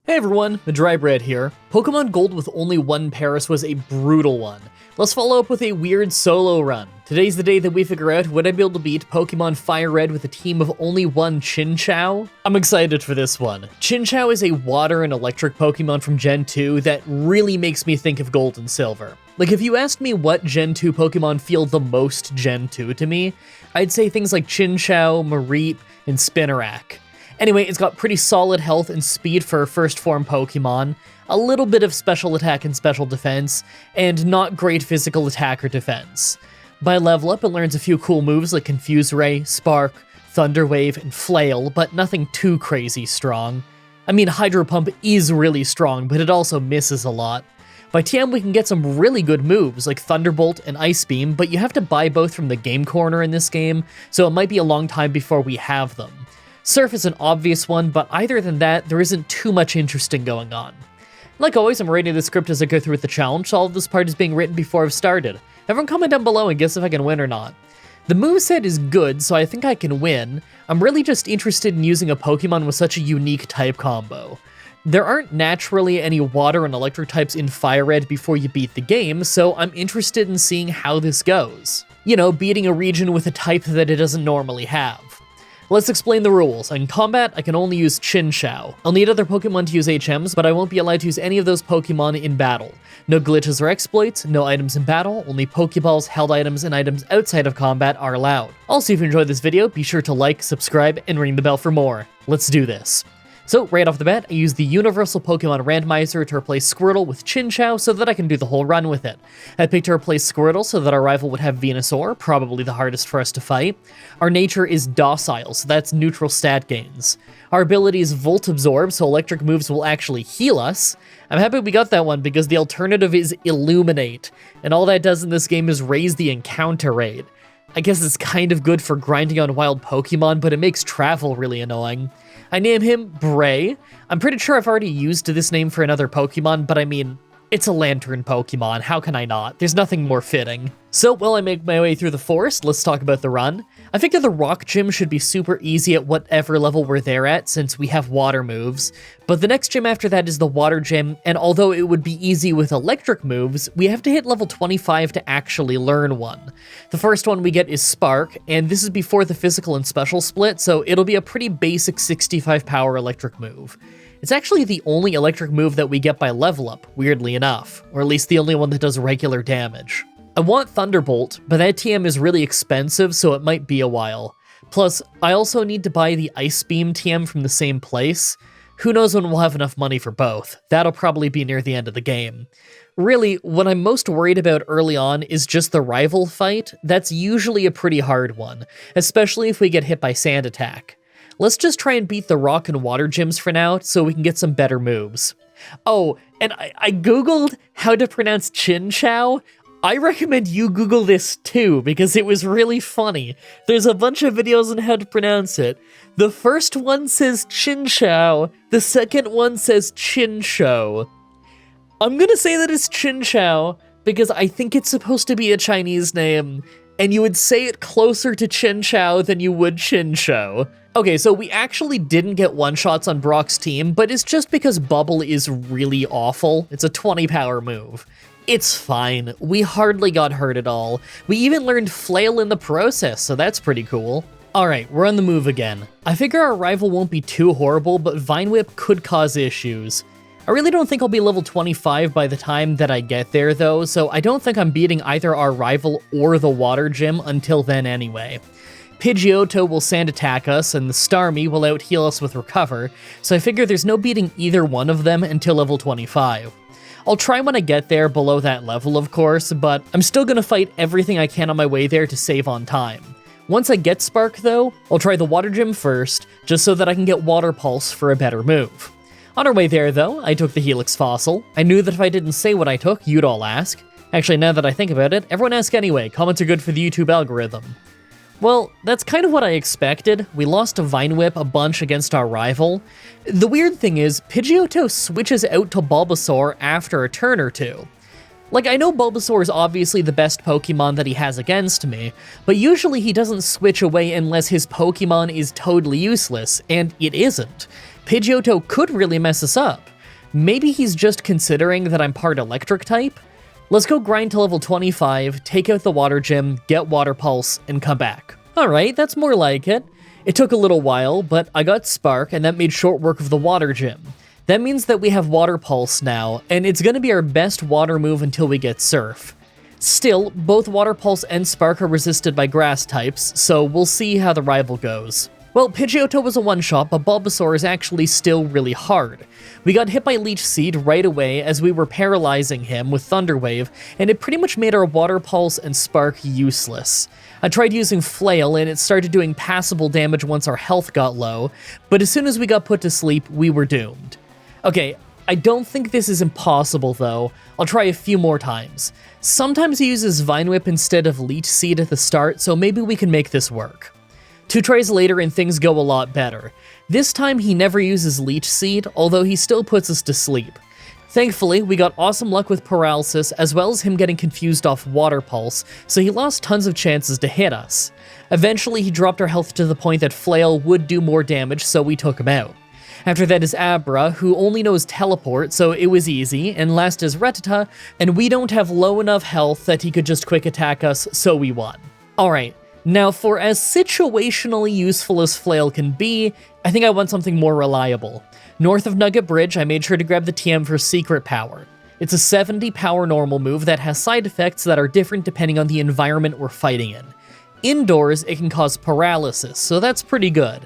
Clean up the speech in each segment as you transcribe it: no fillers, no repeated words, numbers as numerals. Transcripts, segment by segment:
Hey everyone, Mah-Dry-Bread here. Pokemon Gold with only one Paris was a brutal one. Let's follow up with a weird solo run. Today's the day that we figure out would I be able to beat Pokemon Fire Red with a team of only one Chinchou? I'm excited for this one. Chinchou is a water and electric Pokemon from Gen 2 that really makes me think of Gold and Silver. Like, if you asked me what Gen 2 Pokemon feel the most Gen 2 to me, I'd say things like Chinchou, Mareep, and Spinarak. Anyway, it's got pretty solid health and speed for a first form Pokemon, a little bit of special attack and special defense, and not great physical attack or defense. By level up, it learns a few cool moves like Confuse Ray, Spark, Thunder Wave, and Flail, but nothing too crazy strong. I mean, Hydro Pump is really strong, but it also misses a lot. By TM, we can get some really good moves like Thunderbolt and Ice Beam, but you have to buy both from the Game Corner in this game, so it might be a long time before we have them. Surf is an obvious one, but other than that, there isn't too much interesting going on. Like always, I'm writing the script as I go through with the challenge, so all of this part is being written before I've started. Everyone comment down below and guess if I can win or not. The moveset is good, so I think I can win. I'm really just interested in using a Pokemon with such a unique type combo. There aren't naturally any water and electric types in Fire Red before you beat the game, so I'm interested in seeing how this goes. You know, beating a region with a type that it doesn't normally have. Let's explain the rules. In combat, I can only use Chinchou. I'll need other Pokemon to use HMs, but I won't be allowed to use any of those Pokemon in battle. No glitches or exploits, no items in battle, only Pokeballs, held items, and items outside of combat are allowed. Also, if you enjoyed this video, be sure to like, subscribe, and ring the bell for more. Let's do this. So, right off the bat, I use the Universal Pokemon Randomizer to replace Squirtle with Chinchou so that I can do the whole run with it. I picked to replace Squirtle so that our rival would have Venusaur, probably the hardest for us to fight. Our nature is Docile, so that's neutral stat gains. Our ability is Volt Absorb, so electric moves will actually heal us. I'm happy we got that one because the alternative is Illuminate, and all that does in this game is raise the encounter rate. I guess it's kind of good for grinding on wild Pokemon, but it makes travel really annoying. I name him Bray. I'm pretty sure I've already used this name for another Pokemon, but I mean, it's a Lantern Pokemon, how can I not? There's nothing more fitting. So, while I make my way through the forest, let's talk about the run. I figure the Rock Gym should be super easy at whatever level we're there at, since we have water moves. But the next gym after that is the Water Gym, and although it would be easy with electric moves, we have to hit level 25 to actually learn one. The first one we get is Spark, and this is before the physical and special split, so it'll be a pretty basic 65 power electric move. It's actually the only electric move that we get by level up, weirdly enough, or at least the only one that does regular damage. I want Thunderbolt, but that TM is really expensive, so it might be a while. Plus, I also need to buy the Ice Beam TM from the same place. Who knows when we'll have enough money for both. That'll probably be near the end of the game. Really, what I'm most worried about early on is just the rival fight. That's usually a pretty hard one, especially if we get hit by Sand Attack. Let's just try and beat the Rock and Water gyms for now, so we can get some better moves. Oh, and I googled how to pronounce Chinchou. I recommend you Google this too, because it was really funny. There's a bunch of videos on how to pronounce it. The first one says Chinchou, the second one says Chinchou. I'm gonna say that it's Chinchou, because I think it's supposed to be a Chinese name, and you would say it closer to Chinchou than you would Chinchou. Okay, so we actually didn't get one-shots on Brock's team, but it's just because Bubble is really awful. It's a 20 power move. It's fine. We hardly got hurt at all. We even learned Flail in the process, so that's pretty cool. Alright, we're on the move again. I figure our rival won't be too horrible, but Vine Whip could cause issues. I really don't think I'll be level 25 by the time that I get there though, so I don't think I'm beating either our rival or the Water Gym until then anyway. Pidgeotto will Sand Attack us, and the Starmie will out-heal us with Recover, so I figure there's no beating either one of them until level 25. I'll try when I get there below that level, of course, but I'm still gonna fight everything I can on my way there to save on time. Once I get Spark, though, I'll try the Water Gym first, just so that I can get Water Pulse for a better move. On our way there, though, I took the Helix Fossil. I knew that if I didn't say what I took, you'd all ask. Actually, now that I think about it, everyone ask anyway. Comments are good for the YouTube algorithm. Well, that's kind of what I expected. We lost to Vine Whip a bunch against our rival. The weird thing is, Pidgeotto switches out to Bulbasaur after a turn or two. Like, I know Bulbasaur is obviously the best Pokemon that he has against me, but usually he doesn't switch away unless his Pokemon is totally useless, and it isn't. Pidgeotto could really mess us up. Maybe he's just considering that I'm part electric type? Let's go grind to level 25, take out the water gym, get water pulse, and come back. Alright, that's more like it. It took a little while, but I got spark, and that made short work of the water gym. That means that we have water pulse now, and it's gonna be our best water move until we get surf. Still, both water pulse and spark are resisted by grass types, so we'll see how the rival goes. Well, Pidgeotto was a one-shot, but Bulbasaur is actually still really hard. We got hit by Leech Seed right away as we were paralyzing him with Thunder Wave, and it pretty much made our Water Pulse and Spark useless. I tried using Flail, and it started doing passable damage once our health got low, but as soon as we got put to sleep, we were doomed. Okay, I don't think this is impossible though. I'll try a few more times. Sometimes he uses Vine Whip instead of Leech Seed at the start, so maybe we can make this work. 2 tries later and things go a lot better. This time he never uses Leech Seed, although he still puts us to sleep. Thankfully, we got awesome luck with Paralysis, as well as him getting confused off Water Pulse, so he lost tons of chances to hit us. Eventually, he dropped our health to the point that Flail would do more damage, so we took him out. After that is Abra, who only knows Teleport, so it was easy, and last is Rattata, and we don't have low enough health that he could just quick attack us, so we won. Alright. Now, for as situationally useful as Flail can be, I think I want something more reliable. North of Nugget Bridge, I made sure to grab the TM for Secret Power. It's a 70 power normal move that has side effects that are different depending on the environment we're fighting in. Indoors, it can cause paralysis, so that's pretty good.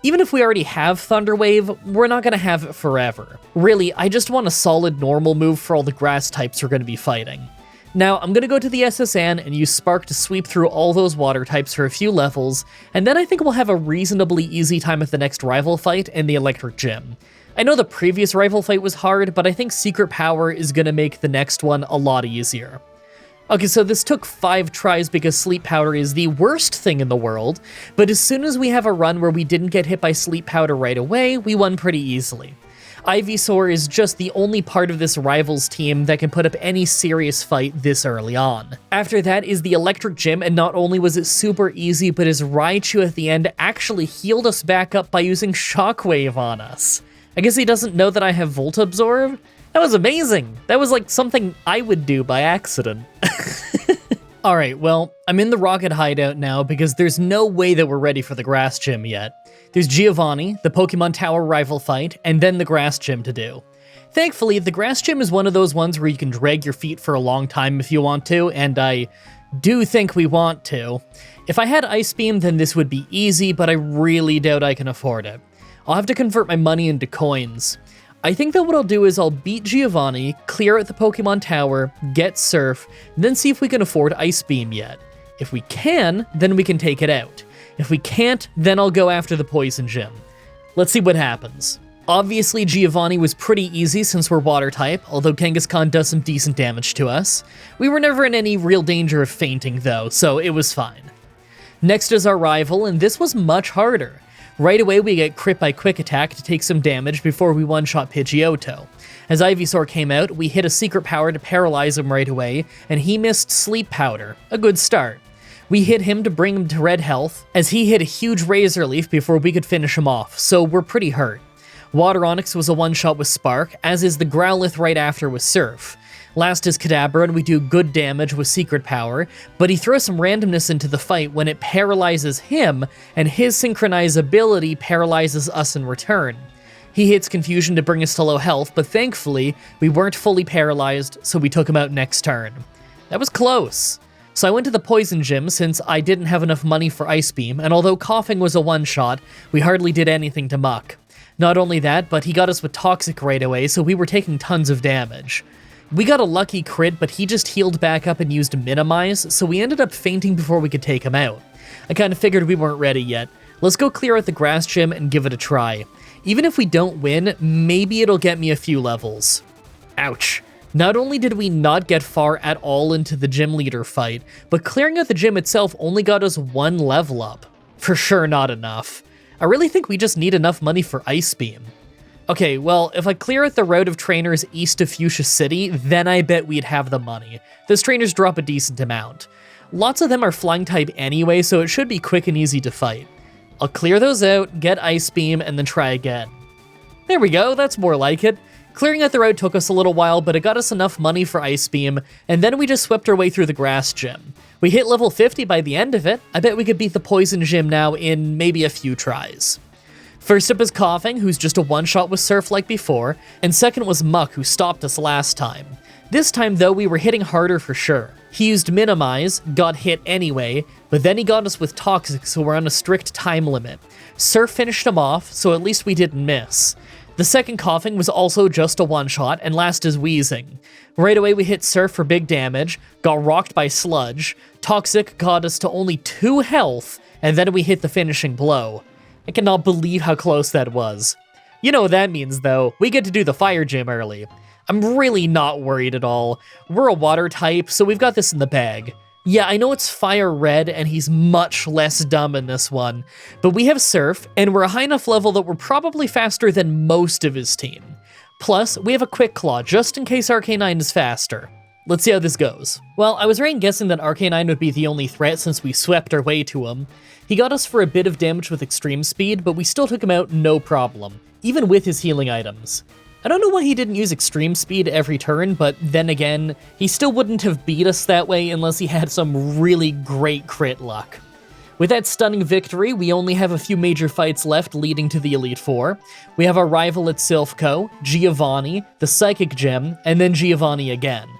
Even if we already have Thunder Wave, we're not going to have it forever. Really, I just want a solid normal move for all the grass types we're going to be fighting. Now, I'm going to go to the SSN and use Spark to sweep through all those water types for a few levels, and then I think we'll have a reasonably easy time at the next rival fight in the Electric Gym. I know the previous rival fight was hard, but I think Secret Power is going to make the next one a lot easier. Okay, so this took 5 tries because Sleep Powder is the worst thing in the world, but as soon as we have a run where we didn't get hit by Sleep Powder right away, we won pretty easily. Ivysaur is just the only part of this rivals team that can put up any serious fight this early on. After that is the Electric Gym, and not only was it super easy, but his Raichu at the end actually healed us back up by using Shockwave on us. I guess he doesn't know that I have Volt Absorb? That was amazing! That was like something I would do by accident. Alright, well, I'm in the Rocket Hideout now because there's no way that we're ready for the Grass Gym yet. There's Giovanni, the Pokemon Tower rival fight, and then the Grass Gym to do. Thankfully, the Grass Gym is one of those ones where you can drag your feet for a long time if you want to, and I do think we want to. If I had Ice Beam, then this would be easy, but I really doubt I can afford it. I'll have to convert my money into coins. I think that what I'll do is I'll beat Giovanni, clear out the Pokemon Tower, get Surf, then see if we can afford Ice Beam yet. If we can, then we can take it out. If we can't, then I'll go after the Poison Gym. Let's see what happens. Obviously, Giovanni was pretty easy since we're Water type, although Kangaskhan does some decent damage to us. We were never in any real danger of fainting though, so it was fine. Next is our rival, and this was much harder. Right away, we get crit by Quick Attack to take some damage before we one-shot Pidgeotto. As Ivysaur came out, we hit a Secret Power to paralyze him right away, and he missed Sleep Powder. A good start. We hit him to bring him to red health, as he hit a huge Razor Leaf before we could finish him off, so we're pretty hurt. Water Onix was a one-shot with Spark, as is the Growlithe right after with Surf. Last is Kadabra, and we do good damage with Secret Power, but he throws some randomness into the fight when it paralyzes him, and his Synchronize ability paralyzes us in return. He hits Confusion to bring us to low health, but thankfully, we weren't fully paralyzed, so we took him out next turn. That was close. So I went to the Poison Gym since I didn't have enough money for Ice Beam, and although Coughing was a one-shot, we hardly did anything to Muck. Not only that, but he got us with Toxic right away, so we were taking tons of damage. We got a lucky crit, but he just healed back up and used Minimize, so we ended up fainting before we could take him out. I kinda figured we weren't ready yet. Let's go clear out the Grass Gym and give it a try. Even if we don't win, maybe it'll get me a few levels. Ouch. Not only did we not get far at all into the gym leader fight, but clearing out the gym itself only got us 1 level up. For sure not enough. I really think we just need enough money for Ice Beam. Okay, well, if I clear out the route of trainers east of Fuchsia City, then I bet we'd have the money. Those trainers drop a decent amount. Lots of them are flying type anyway, so it should be quick and easy to fight. I'll clear those out, get Ice Beam, and then try again. There we go, that's more like it. Clearing out the road took us a little while, but it got us enough money for Ice Beam, and then we just swept our way through the grass gym. We hit level 50 by the end of it. I bet we could beat the poison gym now in maybe a few tries. First up is Coughing, who's just a one-shot with Silph like before, and second was Muck, who stopped us last time. This time, though, we were hitting harder for sure. He used Minimize, got hit anyway, but then he got us with Toxic, so we're on a strict time limit. Silph finished him off, so at least we didn't miss. The second Coughing was also just a one-shot, and last is Wheezing. Right away we hit Silph for big damage, got rocked by Sludge, Toxic got us to only 2 health, and then we hit the finishing blow. I cannot believe how close that was. You know what that means though, we get to do the fire gym early. I'm really not worried at all. We're a water type, so we've got this in the bag. Yeah, I know it's Fire Red, and he's much less dumb in this one, but we have Silph, and we're a high enough level that we're probably faster than most of his team. Plus, we have a Quick Claw, just in case Arcanine is faster. Let's see how this goes. Well, I was right in guessing that Arcanine would be the only threat since we swept our way to him. He got us for a bit of damage with Extreme Speed, but we still took him out no problem, even with his healing items. I don't know why he didn't use Extreme Speed every turn, but then again, he still wouldn't have beat us that way unless he had some really great crit luck. With that stunning victory, we only have a few major fights left leading to the Elite Four. We have our rival at Silph Co, Giovanni, the Psychic Gym, and then Giovanni again.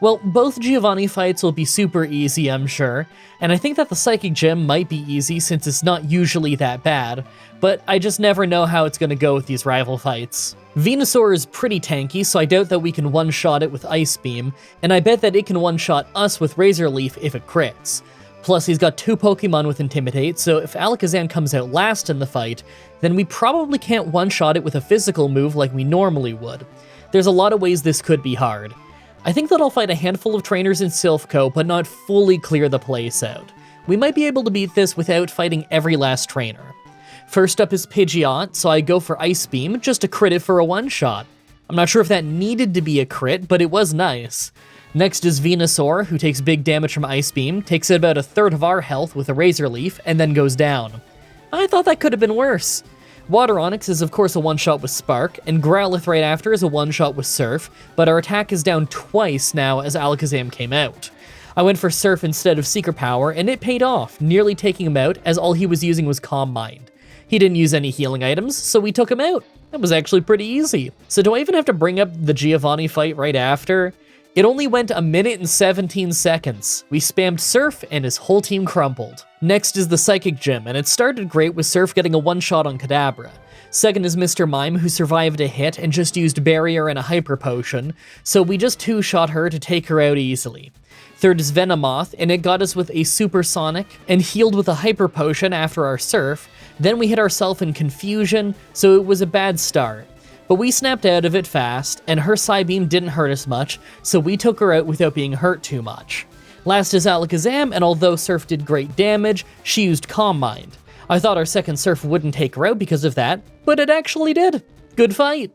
Well, both Giovanni fights will be super easy, I'm sure, and I think that the Psychic Gym might be easy since it's not usually that bad, but I just never know how it's going to go with these rival fights. Venusaur is pretty tanky, so I doubt that we can one-shot it with Ice Beam, and I bet that it can one-shot us with Razor Leaf if it crits. Plus, he's got 2 Pokemon with Intimidate, so if Alakazam comes out last in the fight, then we probably can't one-shot it with a physical move like we normally would. There's a lot of ways this could be hard. I think that I'll fight a handful of trainers in Silph Co, but not fully clear the place out. We might be able to beat this without fighting every last trainer. First up is Pidgeot, so I go for Ice Beam, just to crit it for a one-shot. I'm not sure if that needed to be a crit, but it was nice. Next is Venusaur, who takes big damage from Ice Beam, takes about a third of our health with a Razor Leaf, and then goes down. I thought that could have been worse. Water Onix is of course a one-shot with Spark, and Growlithe right after is a one-shot with Silph, but our attack is down twice now as Alakazam came out. I went for Silph instead of Secret Power, and it paid off, nearly taking him out as all he was using was Calm Mind. He didn't use any healing items, so we took him out. That was actually pretty easy. So do I even have to bring up the Giovanni fight right after? It only went 1 minute and 17 seconds. We spammed Silph and his whole team crumpled. Next is the Psychic Gym, and it started great with Silph getting a one-shot on Kadabra. Second is Mr. Mime, who survived a hit and just used Barrier and a Hyper Potion, so we just two-shot her to take her out easily. Third is Venomoth, and it got us with a Supersonic and healed with a Hyper Potion after our Silph. Then we hit ourselves in Confusion, so it was a bad start. But we snapped out of it fast, and her Psybeam didn't hurt us much, so we took her out without being hurt too much. Last is Alakazam, and although Silph did great damage, she used Calm Mind. I thought our second Silph wouldn't take her out because of that, but it actually did. Good fight.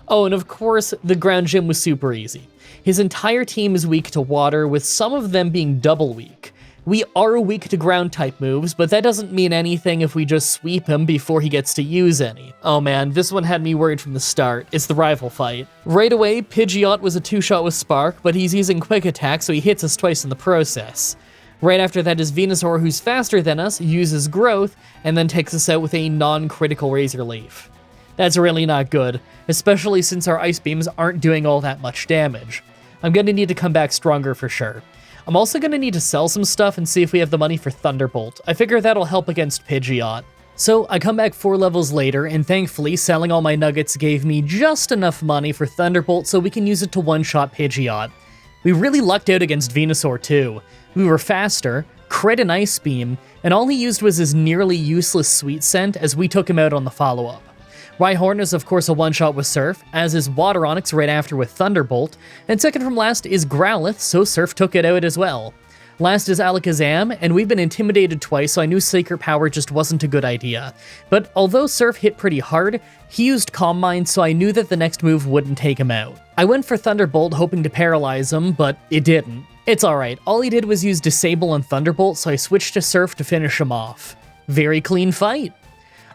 Oh, and of course, the ground gym was super easy. His entire team is weak to water, with some of them being double weak. We are weak to ground type moves, but that doesn't mean anything if we just sweep him before he gets to use any. Oh man, this one had me worried from the start. It's the rival fight. Right away, Pidgeot was a two-shot with Spark, but he's using Quick Attack, so he hits us twice in the process. Right after that is Venusaur, who's faster than us, uses Growth, and then takes us out with a non-critical Razor Leaf. That's really not good, especially since our Ice Beams aren't doing all that much damage. I'm gonna need to come back stronger for sure. I'm also gonna need to sell some stuff and see if we have the money for Thunderbolt. I figure that'll help against Pidgeot. So I come back 4 levels later, and thankfully selling all my nuggets gave me just enough money for Thunderbolt so we can use it to one-shot Pidgeot. We really lucked out against Venusaur too. We were faster, crit an Ice Beam, and all he used was his nearly useless Sweet Scent as we took him out on the follow-up. Rhyhorn is of course a one-shot with Silph, as is Water Onix right after with Thunderbolt, and second from last is Growlithe, so Silph took it out as well. Last is Alakazam, and we've been intimidated twice, so I knew Secret Power just wasn't a good idea. But although Silph hit pretty hard, he used Calm Mind, so I knew that the next move wouldn't take him out. I went for Thunderbolt hoping to paralyze him, but it didn't. It's alright, all he did was use Disable on Thunderbolt, so I switched to Silph to finish him off. Very clean fight.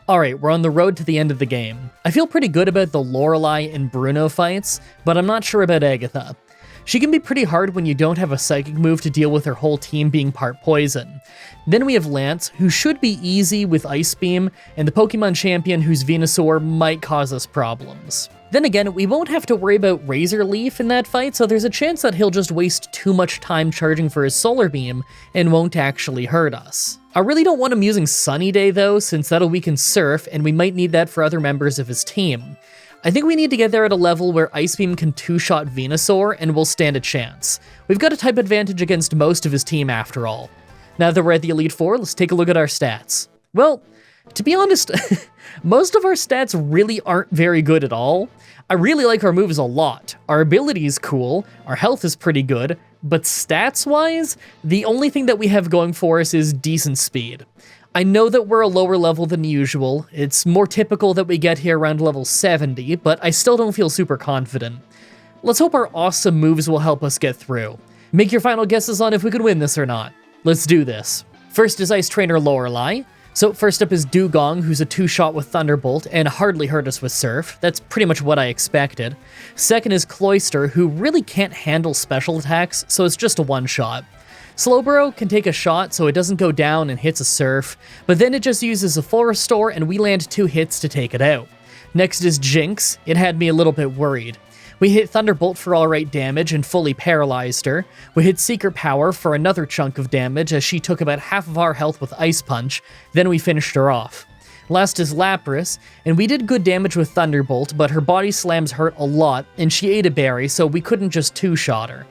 Alright, we're on the road to the end of the game. I feel pretty good about the Lorelei and Bruno fights, but I'm not sure about Agatha. She can be pretty hard when you don't have a psychic move to deal with her whole team being part poison. Then we have Lance, who should be easy with Ice Beam, and the Pokemon champion whose Venusaur might cause us problems. Then again, we won't have to worry about Razor Leaf in that fight, so there's a chance that he'll just waste too much time charging for his Solar Beam and won't actually hurt us. I really don't want him using Sunny Day though, since that'll weaken Surf, and we might need that for other members of his team. I think we need to get there at a level where Ice Beam can two-shot Venusaur and we'll stand a chance. We've got a type advantage against most of his team after all. Now that we're at the Elite Four, let's take a look at our stats. Well, to be honest, most of our stats really aren't very good at all. I really like our moves a lot. Our ability is cool, our health is pretty good, but stats-wise, the only thing that we have going for us is decent speed. I know that we're a lower level than usual, it's more typical that we get here around level 70, but I still don't feel super confident. Let's hope our awesome moves will help us get through. Make your final guesses on if we could win this or not. Let's do this. First is Ice Trainer Lorelei. So first up is Dugong, who's a two-shot with Thunderbolt and hardly hurt us with Surf. That's pretty much what I expected. Second is Cloyster, who really can't handle special attacks, so it's just a one-shot. Slowbro can take a shot so it doesn't go down and hits a Surf, but then it just uses a full restore and we land 2 hits to take it out. Next is Jinx. It had me a little bit worried. We hit Thunderbolt for alright damage and fully paralyzed her. We hit Secret Power for another chunk of damage as she took about half of our health with Ice Punch, then we finished her off. Last is Lapras, and we did good damage with Thunderbolt, but her body slams hurt a lot, and she ate a berry, so we couldn't just two-shot her.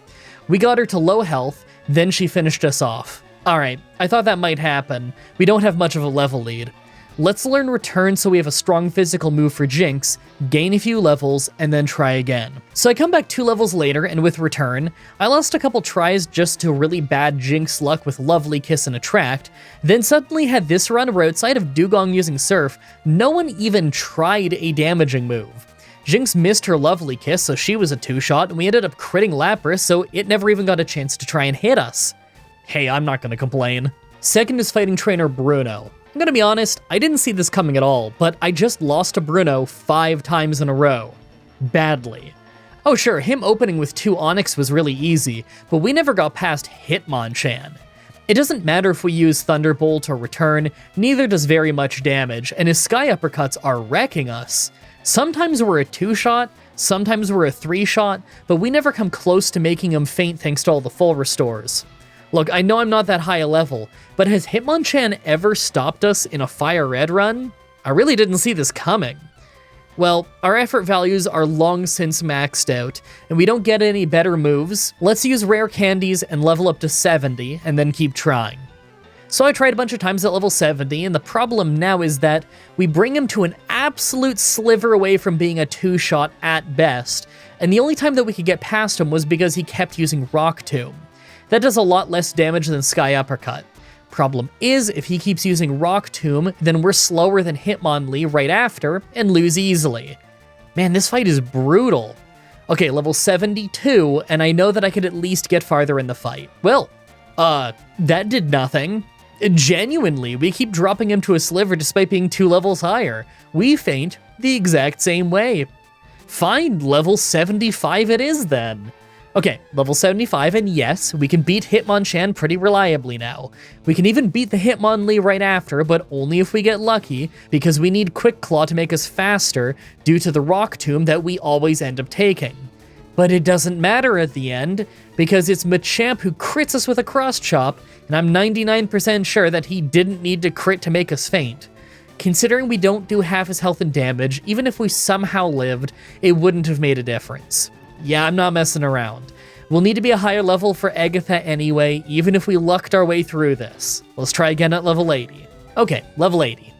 We got her to low health, then she finished us off. Alright, I thought that might happen. We don't have much of a level lead. Let's learn Return so we have a strong physical move for Jinx, gain a few levels, and then try again. So I come back 2 levels later, and with Return, I lost a couple tries just to really bad Jinx luck with Lovely Kiss and Attract, then suddenly had this run where outside of Dugong using Surf, no one even tried a damaging move. Jinx missed her Lovely Kiss, so she was a two-shot, and we ended up critting Lapras, so it never even got a chance to try and hit us. Hey, I'm not gonna complain. Second is Fighting Trainer Bruno. I'm gonna be honest, I didn't see this coming at all, but I just lost to Bruno 5 times in a row. Badly. Oh sure, him opening with 2 Onix was really easy, but we never got past Hitmonchan. It doesn't matter if we use Thunderbolt or Return, neither does very much damage, and his Sky Uppercuts are wrecking us. Sometimes we're a 2-shot, sometimes we're a 3-shot, but we never come close to making him faint thanks to all the full restores. Look, I know I'm not that high a level, but has Hitmonchan ever stopped us in a Fire Red run? I really didn't see this coming. Well, our effort values are long since maxed out, and we don't get any better moves. Let's use rare candies and level up to 70, and then keep trying. So I tried a bunch of times at level 70, and the problem now is that we bring him to an absolute sliver away from being a 2-shot at best, and the only time that we could get past him was because he kept using Rock Tomb. That does a lot less damage than Sky Uppercut. Problem is, if he keeps using Rock Tomb, then we're slower than Hitmonlee right after, and lose easily. Man, this fight is brutal. Okay, level 72, and I know that I could at least get farther in the fight. Well, that did nothing. Genuinely, we keep dropping him to a sliver despite being 2 levels higher. We faint the exact same way. Fine, level 75 it is then. Okay, level 75, and yes, we can beat Hitmonchan pretty reliably now. We can even beat the Hitmonlee right after, but only if we get lucky, because we need Quick Claw to make us faster due to the Rock Tomb that we always end up taking. But it doesn't matter at the end, because it's Machamp who crits us with a Cross Chop, and I'm 99% sure that he didn't need to crit to make us faint. Considering we don't do half his health and damage, even if we somehow lived, it wouldn't have made a difference. Yeah, I'm not messing around. We'll need to be a higher level for Agatha anyway, even if we lucked our way through this. Let's try again at level 80. Okay, level 80.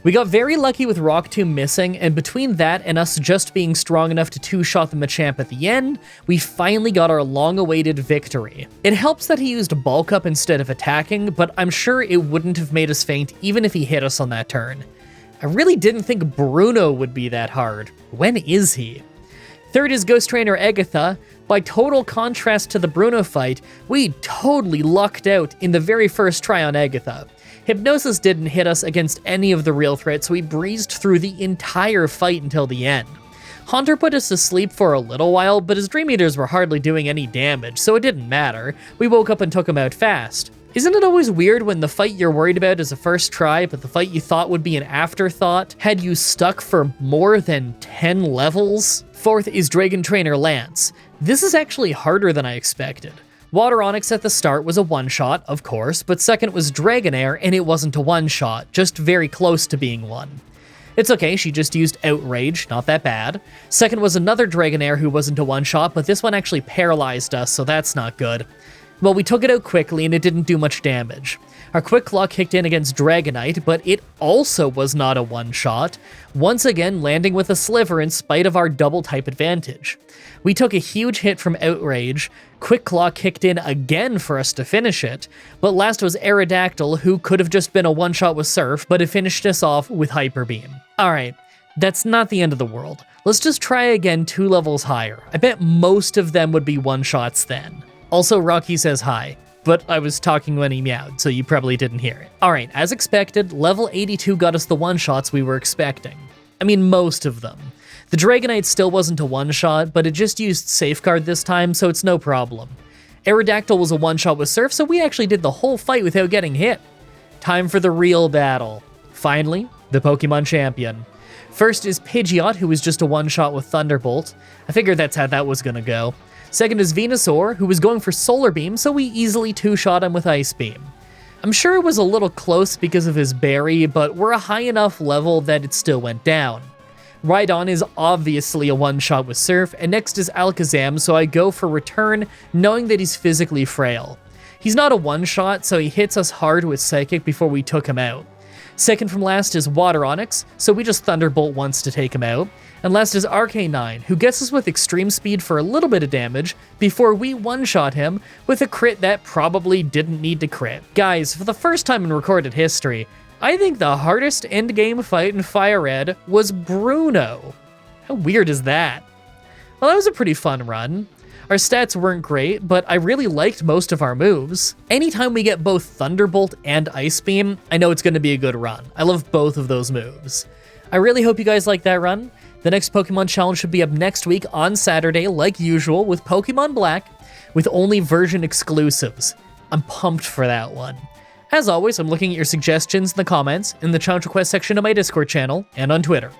We got very lucky with Rock Tomb missing, and between that and us just being strong enough to 2-shot the Machamp at the end, we finally got our long-awaited victory. It helps that he used Bulk Up instead of attacking, but I'm sure it wouldn't have made us faint even if he hit us on that turn. I really didn't think Bruno would be that hard. When is he? Third is Ghost Trainer Agatha. By total contrast to the Bruno fight, we totally lucked out in the very first try on Agatha. Hypnosis didn't hit us against any of the real threats, so we breezed through the entire fight until the end. Haunter put us to sleep for a little while, but his Dream Eaters were hardly doing any damage, so it didn't matter. We woke up and took him out fast. Isn't it always weird when the fight you're worried about is a first try, but the fight you thought would be an afterthought had you stuck for more than 10 levels? Fourth is Dragon Trainer Lance. This is actually harder than I expected. Water Onyx at the start was a one-shot, of course, but second was Dragonair, and it wasn't a one-shot, just very close to being one. It's okay, she just used Outrage, not that bad. Second was another Dragonair who wasn't a one-shot, but this one actually paralyzed us, so that's not good. Well, we took it out quickly and it didn't do much damage. Our Quick Claw kicked in against Dragonite, but it also was not a one-shot, once again landing with a sliver in spite of our double-type advantage. We took a huge hit from Outrage, Quick Claw kicked in again for us to finish it, but last was Aerodactyl, who could have just been a one-shot with Surf, but it finished us off with Hyper Beam. Alright, that's not the end of the world. Let's just try again 2 levels higher. I bet most of them would be one-shots then. Also, Rocky says hi, but I was talking when he meowed, so you probably didn't hear it. Alright, as expected, level 82 got us the one-shots we were expecting. I mean, most of them. The Dragonite still wasn't a one-shot, but it just used Safeguard this time, so it's no problem. Aerodactyl was a one-shot with Surf, so we actually did the whole fight without getting hit. Time for the real battle. Finally, the Pokemon champion. First is Pidgeot, who was just a one-shot with Thunderbolt. I figured that's how that was gonna go. Second is Venusaur, who was going for Solar Beam, so we easily two-shot him with Ice Beam. I'm sure it was a little close because of his berry, but we're a high enough level that it still went down. Rhydon is obviously a one-shot with Surf, and next is Alakazam, so I go for Return, knowing that he's physically frail. He's not a one-shot, so he hits us hard with Psychic before we took him out. Second from last is Water Onyx, so we just Thunderbolt once to take him out. And last is Arcanine, who gets us with Extreme Speed for a little bit of damage before we one-shot him with a crit that probably didn't need to crit. Guys, for the first time in recorded history, I think the hardest endgame fight in Fire Red was Bruno. How weird is that? Well, that was a pretty fun run. Our stats weren't great, but I really liked most of our moves. Anytime we get both Thunderbolt and Ice Beam, I know it's going to be a good run. I love both of those moves. I really hope you guys like that run. The next Pokemon Challenge should be up next week on Saturday, like usual, with Pokemon Black, with only version exclusives. I'm pumped for that one. As always, I'm looking at your suggestions in the comments, in the challenge request section of my Discord channel, and on Twitter.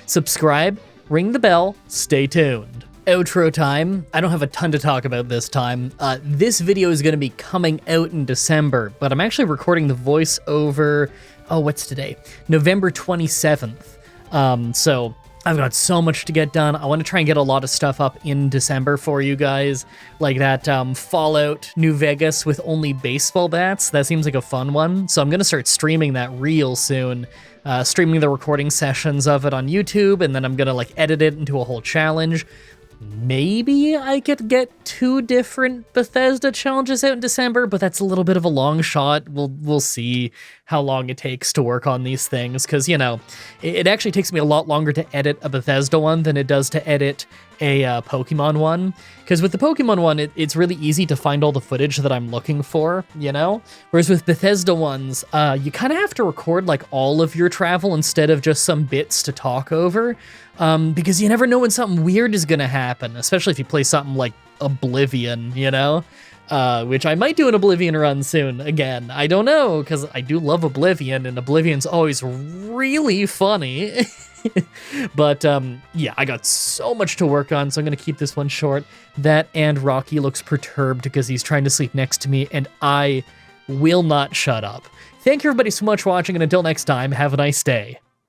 Subscribe, ring the bell, stay tuned. Outro time. I don't have a ton to talk about this time. This video is going to be coming out in December, but I'm actually recording the voice over, what's today? November 27th. So I've got so much to get done. I want to try and get a lot of stuff up in December for you guys, like that Fallout New Vegas with only baseball bats. That seems like a fun one. So I'm going to start streaming that real soon. Streaming the recording sessions of it on YouTube, and then I'm going to edit it into a whole challenge. Maybe I could get 2 different Bethesda challenges out in December, but that's a little bit of a long shot. We'll see how long it takes to work on these things, because, it actually takes me a lot longer to edit a Bethesda one than it does to edit a Pokemon one. Because with the Pokemon one, it's really easy to find all the footage that I'm looking for, Whereas with Bethesda ones, you kind of have to record all of your travel instead of just some bits to talk over. Because you never know when something weird is going to happen, especially if you play something like Oblivion, which I might do an Oblivion run soon again. I don't know, because I do love Oblivion, and Oblivion's always really funny. But yeah, I got so much to work on, so I'm going to keep this one short. That and Rocky looks perturbed because he's trying to sleep next to me, and I will not shut up. Thank you everybody so much for watching, and until next time, have a nice day.